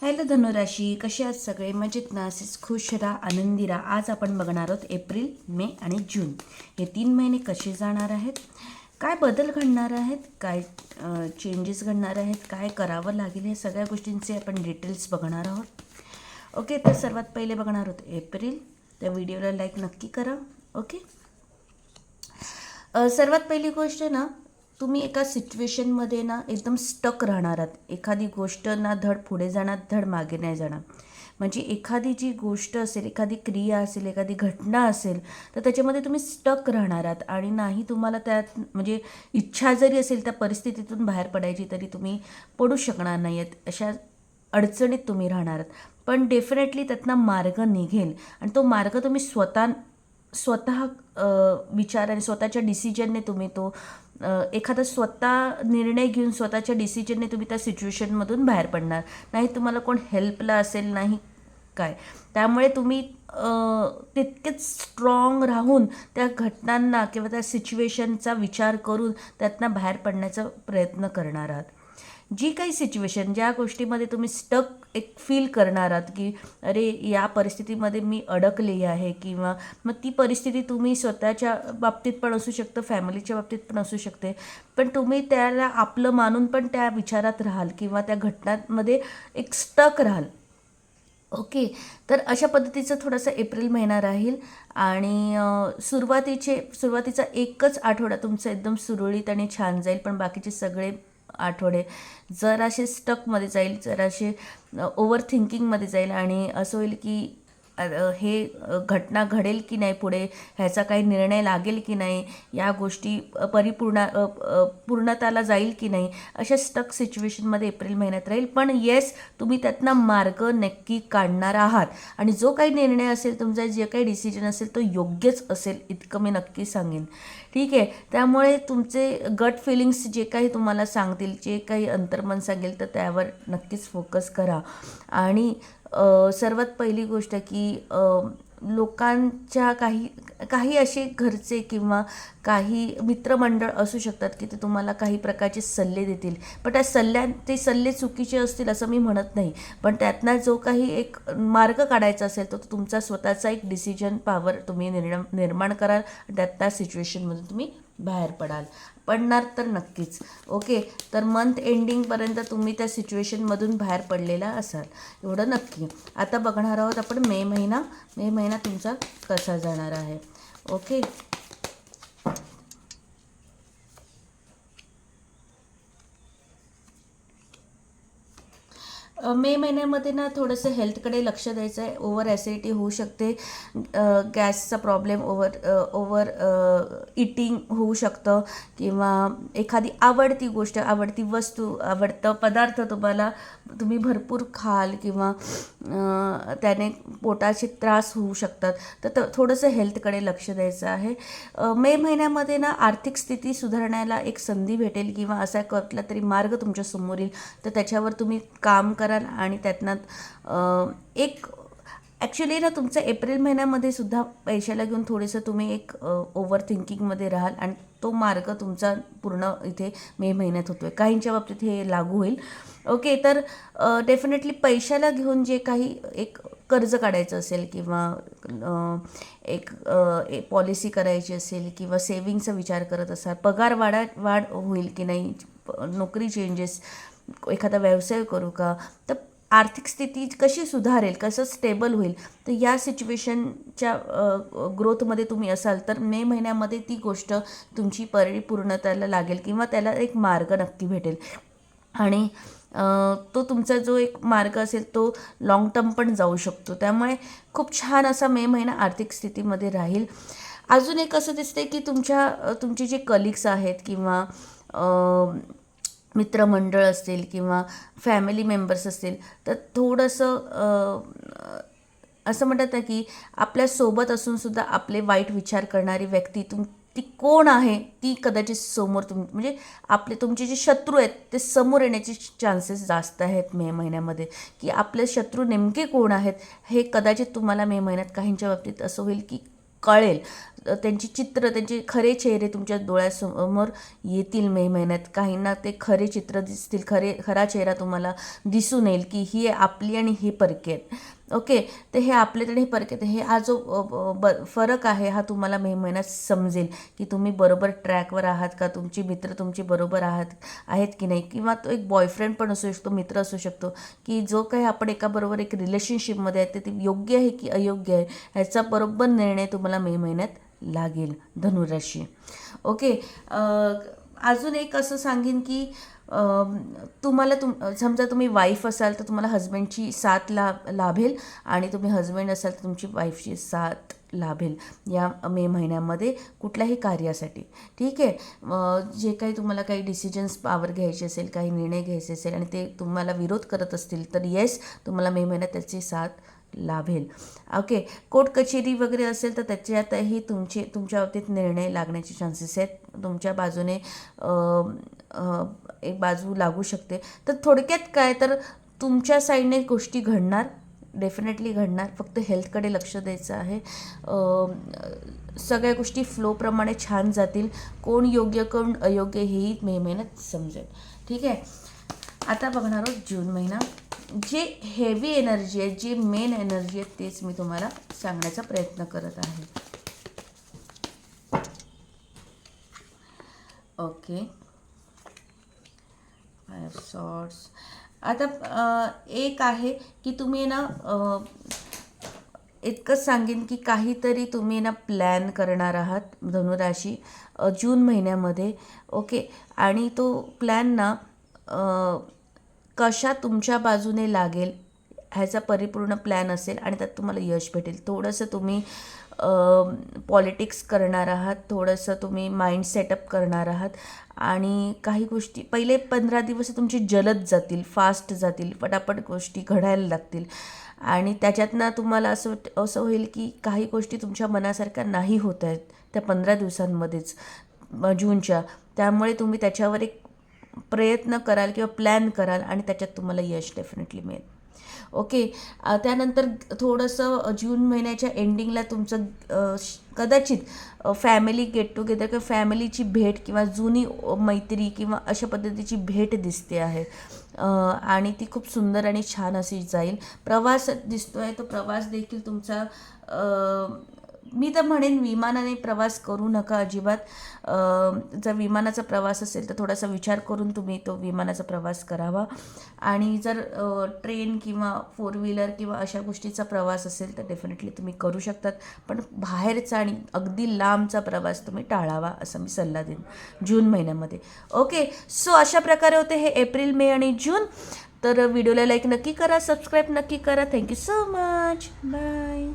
Hello धनुराशी, कसे आहात सगळे? मजेत ना? असेच खुश राहा, आनंदी राहा. आज आपण बघणार आहोत एप्रिल, मे आणि जून हे 3 महिने कसे जाणार आहेत, काय बदल घडणार आहेत, काय चेंजेस घडणार आहेत, काय करावं लागेल, हे सगळ्या गोष्टींचे आपण डिटेल्स बघणार आहोत. ओके, तर सर्वात पहिले बघणार आहोत एप्रिल. त्या व्हिडिओला लाईक नक्की करा. ओके, सर्वात पहिली गोष्ट ना, तुम्ही एका सिच्युएशनमध्ये ना एकदम स्टक राहणार आहात. एखादी गोष्ट ना धड पुढे जाणार, धड मागे नाही जाणार. म्हणजे एखादी जी गोष्ट असेल, एखादी क्रिया असेल, एखादी घटना असेल, तर त्याच्यामध्ये तुम्ही स्टक राहणार आहात आणि नाही तुम्हाला त्यात म्हणजे इच्छा जरी असेल त्या परिस्थितीतून बाहेर पडायची, तरी तुम्ही पडू शकणार नाही आहेत. अशा अडचणीत तुम्ही राहणार आहात. पण डेफिनेटली त्यातनं मार्ग निघेल आणि तो मार्ग तुम्ही स्वतः विचार आणि स्वतःच्या डिसिजनने तुम्ही तो एखादा स्वतः निर्णय घेऊन स्वतःच्या डिसिजनने तुम्ही त्या सिच्युएशनमधून बाहेर पडणार. नाही तुम्हाला कोण हेल्पला असेल, नाही काय. त्यामुळे तुम्ही तितकेच स्ट्रॉंग राहून त्या घटनांना किंवा त्या सिच्युएशनचा विचार करून त्यातनं बाहेर पडण्याचा प्रयत्न करणार आहात. जी काही सिच्युएशन, ज्या गोष्टीमध्ये तुम्ही स्टक एक फील करणार आहात की अरे या परिस्थितीमध्ये मी अडकले आहे, किंवा मग ती परिस्थिती तुम्ही स्वतःच्या बाबतीत पण असू शकतं, फॅमिलीच्या बाबतीत पण असू शकते, पण तुम्ही त्याला आपलं मानून पण त्या विचारात राहाल किंवा त्या घटनांमध्ये एक स्टक राहाल. ओके, तर अशा पद्धतीचं थोडासा एप्रिल महिना राहील आणि सुरुवातीचा एकच आठवडा तुमचा एकदम सुरळीत आणि छान जाईल, पण बाकीचे सगळे आठवडे जरासे स्टकमध्ये जाईल, जरासे ओव्हर थिंकिंगमध्ये जाईल आणि असं होईल की घटना घडेल की नाही पुढे, ह्याचा काही निर्णय लागेल की नाही, या गोष्टी पूर्णताला जाईल की नाही, अशा स्टक सिच्युएशनमध्ये एप्रिल महिन्यात राहील. पण येस, तुम्ही त्यातनं मार्ग नक्की काढणार आहात आणि जो काही निर्णय असेल तुमचा, जे काही डिसिजन असेल तो योग्यच असेल, इतकं मी नक्की सांगेन. ठीक आहे, त्यामुळे तुमचे गट फिलिंग्स जे काही तुम्हाला सांगतील, जे काही अंतर्मन सांगेल, तर त्यावर नक्कीच फोकस करा. आणि सर्वात पहिली गोष्ट की लोकांच्या काही काही असे घरचे किंवा काही मित्रमंडळ असू शकतात की ते तुम्हाला काही प्रकारचे सल्ले देतील, पण ते सल्ले चुकीचे असतील असं मी म्हणत नाही. पण त्यातनं जो काही एक मार्ग काढायचा असेल, तो तुमचा स्वतःचा एक डिसिजन पॉवर तुम्ही निर्माण कराल. त्या सिच्युएशनमधून तुम्ही बाहेर पडणार तर नक्कीच. ओके, तर मंथ एंडिंगपर्यंत तुम्ही त्या सिच्युएशनमधून बाहेर पडलेला असाल, एवढं नक्की. आता बघणार आहोत आपण मे महिना तुमचा कसा जाणार आहे. ओके, मे महिन्यामध्ये ना थोडंसं हेल्थकडे लक्ष द्यायचं आहे. ओव्हर ॲसिडिटी होऊ शकते, गॅसचा प्रॉब्लेम, ओव्हर इटिंग होऊ शकतं, किंवा एखादी आवडती गोष्ट, आवडती वस्तू, आवडतं पदार्थ तुम्ही भरपूर खाल किंवा त्याने पोटाचे त्रास होऊ शकतात. तर थोडंसं हेल्थकडे लक्ष द्यायचं आहे. मे महिन्यामध्ये ना आर्थिक स्थिती सुधारण्याला एक संधी भेटेल किंवा असा कुठला तरी मार्ग तुमच्यासमोर येईल, तर त्याच्यावर तुम्ही काम कराल आणि त्यातनं एक ॲक्च्युली ना तुमचं एप्रिल महिन्यामध्ये सुद्धा पैशाला घेऊन थोडंसं तुम्ही एक ओव्हर थिंकिंगमध्ये राहाल आणि तो मार्ग तुमचा पूर्ण इथे मे महिन्यात होतो आहे. काहींच्या बाबतीत हे लागू होईल. ओके, तर डेफिनेटली पैशाला घेऊन जे काही एक कर्ज काढायचं असेल किंवा एक पॉलिसी करायची असेल किंवा सेविंगचा विचार करत असाल, पगार वाढ होईल की नाही, नोकरी चेंजेस, एखादा व्यवसाय करू का, तर आर्थिक स्थिती कशी सुधारेल, कसं स्टेबल होईल, तर या सिच्युएशनच्या ग्रोथमध्ये तुम्ही असाल तर मे महिन्यामध्ये ती गोष्ट तुमची परिपूर्णताला लागेल किंवा त्याला एक मार्ग नक्की भेटेल. आणि तो तुमचा जो एक मार्ग असेल तो लाँग टर्म पण जाऊ शकतो. त्यामुळे खूप छान असा मे महिना आर्थिक स्थितीमध्ये राहील. अजून एक असं दिसते की तुमचे जे कलिग्स आहेत किंवा मित्रमंडळ असतील किंवा फॅमिली मेंबर्स असतील, तर थोडंसं असं म्हणतात ना की आपल्यासोबत असूनसुद्धा आपले वाईट विचार करणारी व्यक्ती ती कोण आहे, ती कदाचित समोर म्हणजे तुमचे जे शत्रू आहेत ते समोर येण्याचे चान्सेस जास्त आहेत मे महिन्यामध्ये. की आपले शत्रू नेमके कोण आहेत हे कदाचित तुम्हाला मे महिन्यात काहींच्या बाबतीत असं होईल की कळेल. त्यांची चित्र, त्यांचे खरे चेहरे तुमच्या डोळ्यासमोर येतील मे महिन्यात. काहींना ते खरे चित्र दिसतील, खरा चेहरा तुम्हाला दिसून येईल की ही आपली आणि ही परकी आहेत. ओके, तर हे आपले आणि हे परके आहेत. हे हा जो फरक आहे हा तुम्हाला मे महिन्यात समजेल की तुम्ही बरोबर ट्रॅकवर आहात का, तुमची मित्र तुमची बरोबर आहेत की नाही. किंवा तो एक बॉयफ्रेंड पण असू शकतो, मित्र असू शकतो, की जो काही आपण एकाबरोबर एक रिलेशनशिपमध्ये आहे ते योग्य आहे की अयोग्य आहे ह्याचा बरोबर निर्णय तुम्हाला मे महिन्यात लागेल धनुराशी. ओके, अजून एक असं सांगेन की तुम्हाला समजा तुम्ही वाईफ असाल तर तुम्हाला हजबंडची साथ लाभेल आणि तुम्ही हजबंड असाल तर तुमची वाईफची साथ लाभेल या मे महिन्यामध्ये कुठल्याही कार्यासाठी. ठीक आहे, जे काही तुम्हाला काही डिसिजन्स पावर घ्यायचे असेल, काही निर्णय घ्यायचे असेल आणि ते तुम्हाला विरोध करत असतील तर येस, तुम्हाला मे महिन्यात त्याची साथ लाभेल. ओके, कोर्ट कचेरी वगैरे असेल तर त्याच्यातही तुमच्या बाबतीत निर्णय लागण्याचे चान्सेस आहेत. तुमच्या बाजूने एक बाजू लागू शकते. तर थोडक्यात काय, तर तुमच्या साईडने गोष्टी घडणार, डेफिनेटली घडणार. फक्त हेल्थकडे लक्ष द्यायचं आहे. सगळ्या गोष्टी फ्लोप्रमाणे छान जातील. कोण योग्य कोण अयोग्य हेही मे महिन्यात समजेल. ठीक आहे, आता बघणार आहोत जून महिना. जे हेवी एनर्जी आहे, जे मेन एनर्जी आहे तेच मी तुम्हाला सांगण्याचा प्रयत्न करत आहे. Okay, fire sorts. आता एक आहे की तुम्ही ना इतकंच सांगेन की काहीतरी तुम्ही ना प्लॅन करणार आहात धनुराशी जून महिन्यामध्ये. ओके, आणि तो प्लॅन ना कशा तुमच्या बाजूने लागेल ह्याचा परिपूर्ण प्लॅन असेल आणि त्यात तुम्हाला यश भेटेल. थोडंसं तुम्ही पॉलिटिक्स करणार आहात, थोडंसं तुम्ही माइंड सेटअप करणार आहात आणि काही गोष्टी पहिले 15 दिवस तुमची जलद जातील, फास्ट जातील, पटापट गोष्टी घडायला लागतील आणि त्याच्यातनं तुम्हाला असं होईल की काही गोष्टी तुमच्या मनासारख्या नाही होत आहेत त्या 15 दिवसांमध्येच जूनच्या. त्यामुळे तुम्ही त्याच्यावर एक प्रयत्न कराल किंवा प्लॅन कराल आणि त्याच्यात तुम्हाला यश डेफिनेटली मिळेल. ओके, त्यानंतर थोडंसं जून महिन्याच्या एंडिंगला तुमचं कदाचित फॅमिली गेट टुगेदर किंवा फॅमिलीची भेट किंवा जुनी मैत्री किंवा अशा पद्धतीची भेट दिसते आहे आणि ती खूप सुंदर आणि छान अशी जाईल. प्रवास दिसतो आहे, तो प्रवास देखील तुमचा मी तर म्हणेन विमानाने प्रवास करू नका अजिबात. जर विमानाचा प्रवास असेल तर थोडासा विचार करून तुम्ही तो विमानाचा प्रवास करावा आणि जर ट्रेन किंवा 4 व्हीलर किंवा अशा गोष्टीचा प्रवास असेल तर डेफिनेटली तुम्ही करू शकतात. पण बाहेरचा आणि अगदी लांबचा प्रवास तुम्ही टाळावा असा मी सल्ला देईन जून महिन्यामध्ये. ओके, सो अशा प्रकारे होते हे एप्रिल, मे आणि जून. तर व्हिडिओला लाईक नक्की करा, सबस्क्राईब नक्की करा. Thank you so much, bye.